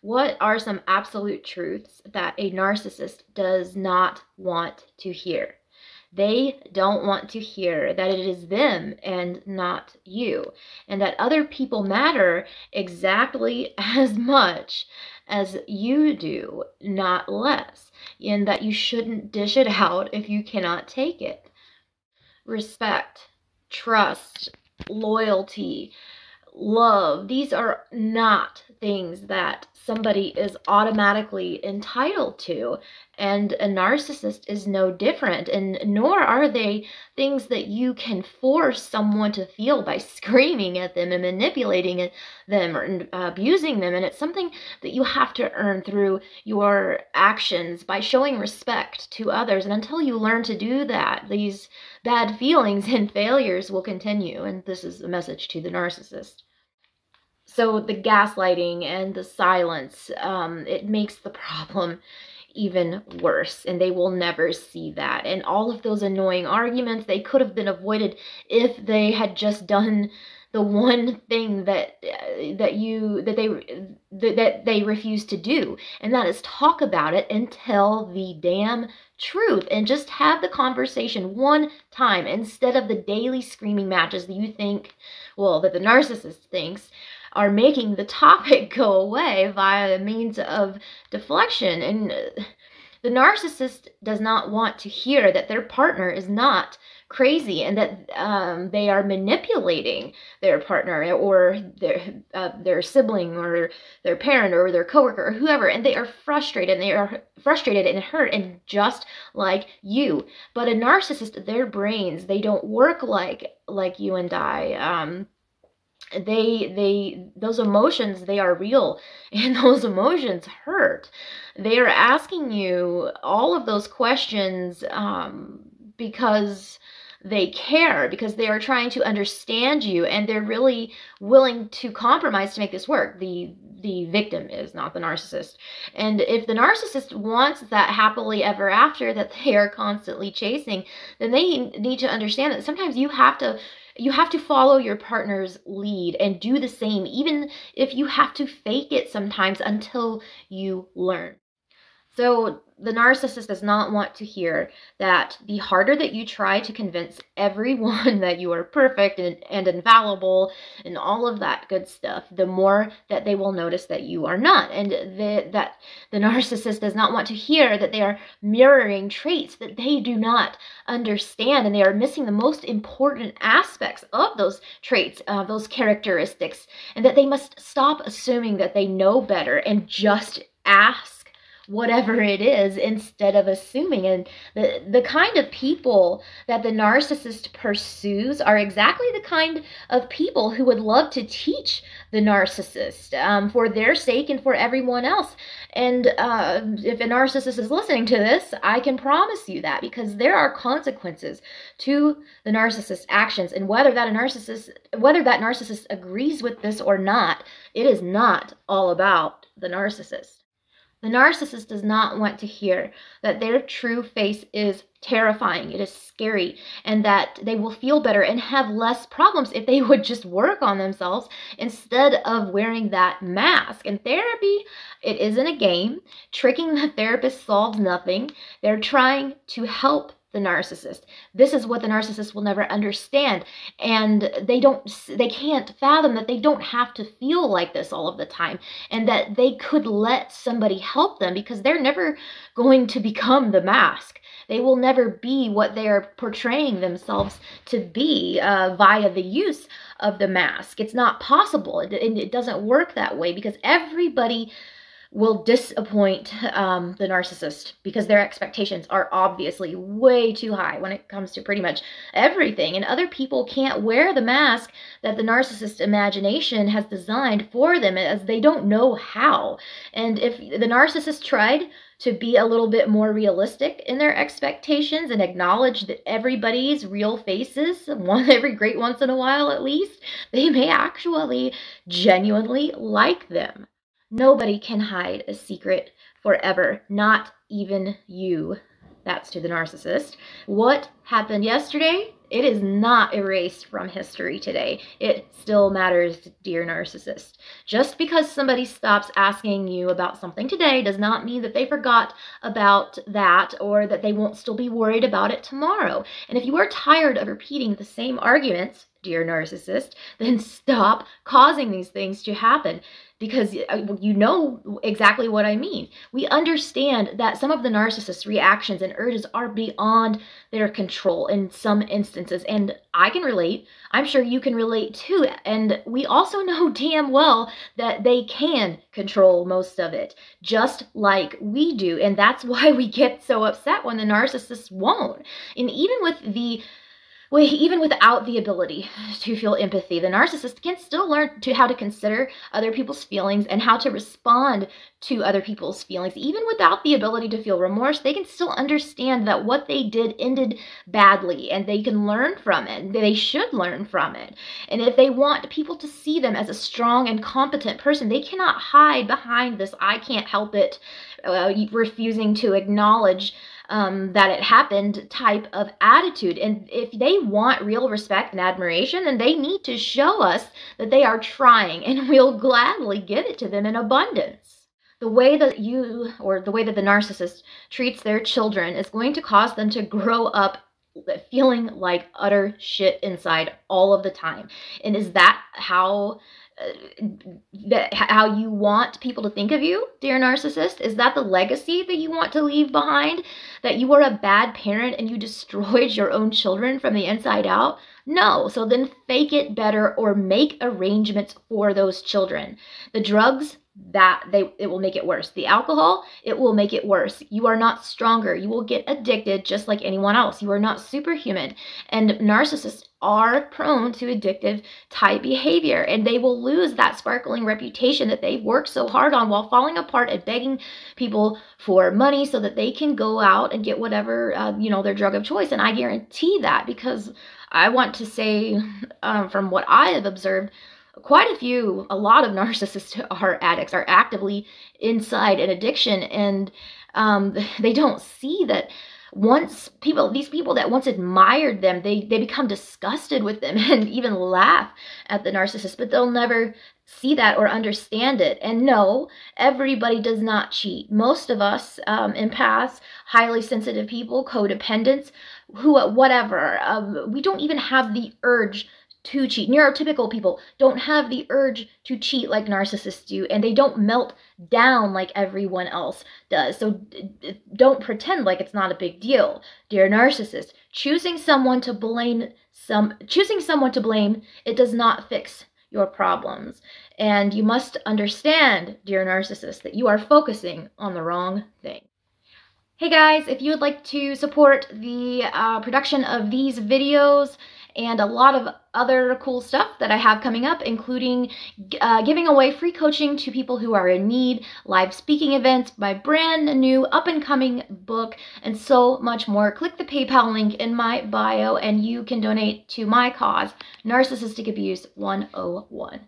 What are some absolute truths that a narcissist does not want to hear? They don't want to hear that it is them and not you, and that other people matter exactly as much as you do, not less, and that you shouldn't dish it out if you cannot take it. Respect, trust, loyalty, love, these are not things that somebody is automatically entitled to, and a narcissist is no different, and nor are they things that you can force someone to feel by screaming at them and manipulating them or abusing them. And it's something that you have to earn through your actions by showing respect to others, and until you learn to do that, these bad feelings and failures will continue. And this is a message to the narcissist. So the gaslighting and the silence, it makes the problem even worse, and they will never see that. And all of those annoying arguments, they could have been avoided if they had just done the one thing that they refuse to do, and that is talk about it and tell the damn truth, and just have the conversation one time instead of the daily screaming matches that you think, well, that the narcissist thinks are making the topic go away via means of deflection. And the narcissist does not want to hear that their partner is not crazy, and that they are manipulating their partner or their sibling or their parent or their coworker or whoever, and they are frustrated and hurt, and just like you. But a narcissist, their brains, they don't work like you and I. Those emotions, they are real, and those emotions hurt. They are asking you all of those questions because they care, because they are trying to understand you, and they're really willing to compromise to make this work. The victim is, not the narcissist. And if the narcissist wants that happily ever after that they are constantly chasing, then they need to understand that sometimes you have to follow your partner's lead and do the same, even if you have to fake it sometimes until you learn. So the narcissist does not want to hear that the harder that you try to convince everyone that you are perfect and infallible and all of that good stuff, the more that they will notice that you are not. And that the narcissist does not want to hear that they are mirroring traits that they do not understand, and they are missing the most important aspects of those traits, those characteristics, and that they must stop assuming that they know better and just ask whatever it is instead of assuming. And the kind of people that the narcissist pursues are exactly the kind of people who would love to teach the narcissist for their sake and for everyone else. And if a narcissist is listening to this, I can promise you that, because there are consequences to the narcissist's actions, and whether that narcissist agrees with this or not, it is not all about the narcissist. The narcissist does not want to hear that their true face is terrifying, it is scary, and that they will feel better and have less problems if they would just work on themselves instead of wearing that mask. And therapy, it isn't a game. Tricking the therapist solves nothing. They're trying to help the narcissist. This is what the narcissist will never understand, and they can't fathom that they don't have to feel like this all of the time, and that they could let somebody help them, because they're never going to become the mask. They will never be what they are portraying themselves to be via the use of the mask. It's not possible. It doesn't work that way, because everybody will disappoint the narcissist, because their expectations are obviously way too high when it comes to pretty much everything. And other people can't wear the mask that the narcissist imagination has designed for them, as they don't know how. And if the narcissist tried to be a little bit more realistic in their expectations and acknowledge that everybody's real faces, every great once in a while at least, they may actually genuinely like them. Nobody can hide a secret forever, not even you. That's to the narcissist. What happened yesterday It is not erased from history today. It still matters, dear narcissist. Just because somebody stops asking you about something today does not mean that they forgot about that or that they won't still be worried about it tomorrow. And if you are tired of repeating the same arguments, dear narcissist, then stop causing these things to happen, because you know exactly what I mean. We understand that some of the narcissist's reactions and urges are beyond their control in some instances, and I can relate. I'm sure you can relate too. And we also know damn well that they can control most of it, just like we do. And that's why we get so upset when the narcissist won't. And even without the ability to feel empathy, the narcissist can still learn how to consider other people's feelings and how to respond to other people's feelings. Even without the ability to feel remorse, they can still understand that what they did ended badly, and they can learn from it. They should learn from it. And if they want people to see them as a strong and competent person, they cannot hide behind this "I can't help it," refusing to acknowledge that it happened type of attitude. And if they want real respect and admiration, then they need to show us that they are trying, and we'll gladly give it to them in abundance. The way that the narcissist treats their children is going to cause them to grow up feeling like utter shit inside all of the time. And is that how you want people to think of you, dear narcissist? Is that the legacy that you want to leave behind? That you were a bad parent and you destroyed your own children from the inside out? No. So then fake it better, or make arrangements for those children. The drugs, it will make it worse. The alcohol, it will make it worse. You are not stronger. You will get addicted just like anyone else. You are not superhuman. And narcissists are prone to addictive type behavior, and they will lose that sparkling reputation that they've worked so hard on while falling apart and begging people for money so that they can go out and get whatever, their drug of choice. And I guarantee that, because I want to say, from what I have observed, a lot of narcissists are addicts, are actively inside an addiction, and they don't see that these people that once admired them, they become disgusted with them and even laugh at the narcissist, but they'll never see that or understand it. And no, everybody does not cheat. Most of us, empaths, highly sensitive people, codependents, we don't even have the urge to cheat. Neurotypical people don't have the urge to cheat like narcissists do, and they don't melt down like everyone else does. So don't pretend like it's not a big deal, dear narcissist. Choosing someone to blame, it does not fix your problems. And you must understand, dear narcissist, that you are focusing on the wrong thing. Hey guys, if you would like to support the production of these videos and a lot of other cool stuff that I have coming up, including giving away free coaching to people who are in need, live speaking events, my brand new up-and-coming book, and so much more, click the PayPal link in my bio and you can donate to my cause, Narcissistic Abuse 101.